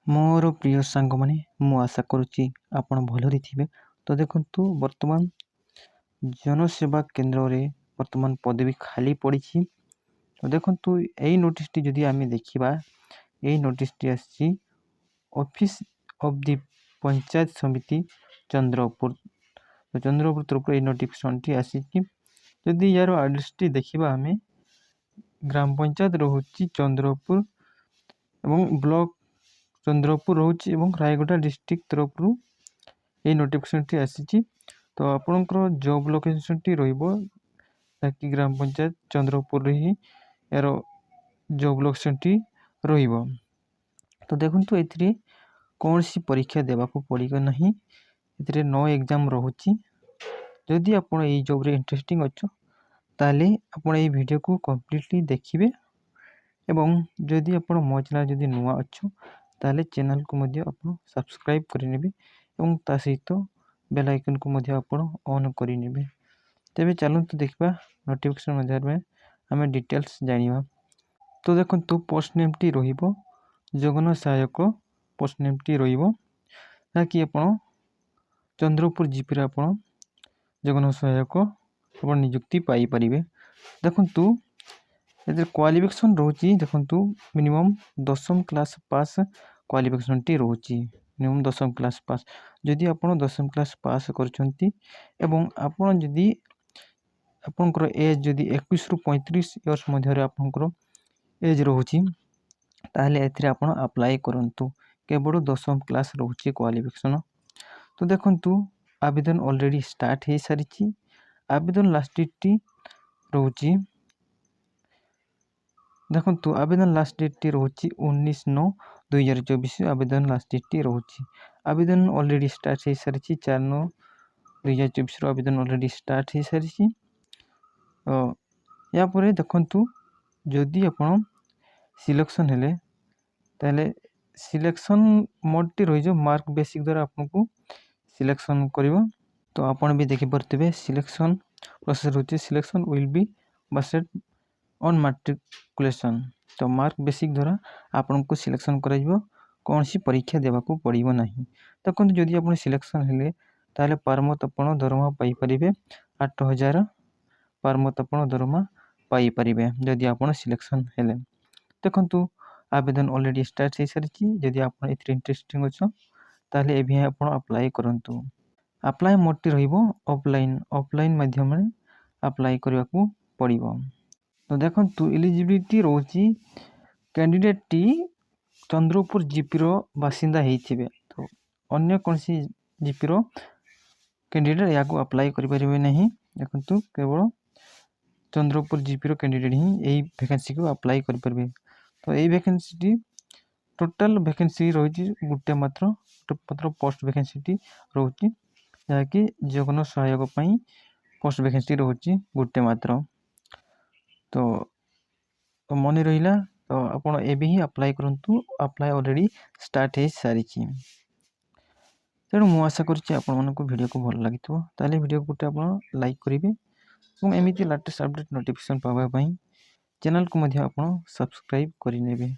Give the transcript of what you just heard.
मोर प्रिय सांग माने मु आशा करुच्ची आपण भलरे थिबे। तो देखंतु वर्तमान जनसेवा केंद्र रे वर्तमान पदवी खाली पड़ी। तो देखंतु एई नोटिस टी जदि आमे देखिबा, एई नोटिस टी आसी ऑफिस ऑफ द पंचायत समिति चंद्रपुर। तो चंद्रपुर तरफ एई नोटिफिकेशन टी आसी कि जदि यार एड्रेस टी देखिबा आमे ग्राम पंचायत रहुची चंद्रपुर एवं ब्लॉक चंद्रपुर रोचे एवं रायगढ़ डिस्ट्रिक्ट तरफ रु ए नोटिफिकेशन टी आसी। तो आपनकर जॉब लोकेशन टी रहिबो ताकि ग्राम पंचायत चंद्रपुर रे ही यार जॉब लोकेशन टी रहिबो। तो देखंतु एथिरे कोनसी परीक्षा देबा को पड़िगो नहीं, एथिरे नो एग्जाम रहुची। जदि आपण ए जॉब रे इंटरेस्टिंग अछो ताले आपण ए वीडियो को कंप्लीटली देखिबे एवं जदि आपण मो चैनल जदि नुवा अछो ताले चैनल को मध्य आपण सब्सक्राइब करि नेबे एवं ता सहित बेल आइकन को मध्य आपण ऑन करि नेबे। तेबे चलंतु देखबा नोटिफिकेशन मध्य में हमें डिटेल्स जानिबा। तो देखंतु पोस्ट नेम टी रहिबो जगन सहायक पोस्ट नेम टी रहिबो ताकि आपण चंद्रपुर जीपी रे आपण जगन सहायक आपण नियुक्ति पाई परिबे। देखंतु एदर क्वालिफिकेशन रहउची देखंतु minimum 10th class pass qualification टी रहउची। मिनिमम 10th क्लास पास जदि आपण 10th क्लास पास करछंती एवं आपण जदि आपनकर एज जदि 21 रु 35 इयर्स मध्य रे आपनकर एज रहउची ताले एथिरे आपण अप्लाई करंतु। केवल 10th क्लास रहउची क्वालिफिकेशन। तो देखंतु आवेदन ऑलरेडी स्टार्ट हे सारिची। आवेदन लास्ट डेट टी रहउची देखंतु आवेदन लास्ट डेट टी रहउची 19/9/2024 आवेदन लास्ट डेट टी रहउची। आवेदन ऑलरेडी स्टार्ट हे सारिची 4/9/2024 रो आवेदन ऑलरेडी स्टार्ट हे सारिची। या परे देखंतु जदि आपण सिलेक्शन हेले ताले सिलेक्शन मोड टी रहि जो मार्क बेसिक द्वारा आपन को सिलेक्शन करिवो। तो आपण भी देखि परथिबे सिलेक्शन प्रोसेस होची selection will be based on matriculation. तो मार्क बेसिक द्वारा आपन को सिलेक्शन कराइबो, कौन सी परीक्षा देबा को पड़िबो नहीं। तो कोन जदि आपण सिलेक्शन हेले ताले पर मंथ आपण दरमा पाई परिबे 8000 पर मंथ आपण दरमा पाई परिबे जदि आपण सिलेक्शन हेले। देखंतु आवेदन ऑलरेडी स्टार्ट हे सारिची। जदि आपण एथि इंटरेस्टिंग अछो ताले एभी आपण अप्लाई करंतु। अप्लाई मोड टी रहिबो ऑफलाइन माध्यम रे अप्लाई करबा को पड़िबो। तो देखंतु एलिजिबिलिटी रोची कैंडिडेट टी चंद्रपुर जीपी रो बासिंदा हेइथिबे। तो अन्य कोनसी जीपी रो कैंडिडेट या को अप्लाई करि परिबे नहीं। देखंतु केवल चंद्रपुर जीपी रो कैंडिडेट ही एई वैकेंसी को अप्लाई करि परिबे। तो एई वैकेंसी टी टोटल वैकेंसी रहुची गुटे मात्र पोस्ट वैकेंसी टी रहुची जाकि जगन सहायक पई पोस्ट वैकेंसी रहुची गुटे मात्र। तो मने रहिला तो आपण एबे ही अप्लाई करंतु। अप्लाई ऑलरेडी स्टार्ट हे सारिची। तेणु मु आशा करछि आपण मानको वीडियो को भल लागितो ताले वीडियो गुटे आपण लाइक करिवे एवं एमिति लेटेस्ट अपडेट नोटिफिकेशन पावा पई चैनल को मध्य आपण सब्सक्राइब करि नेबे।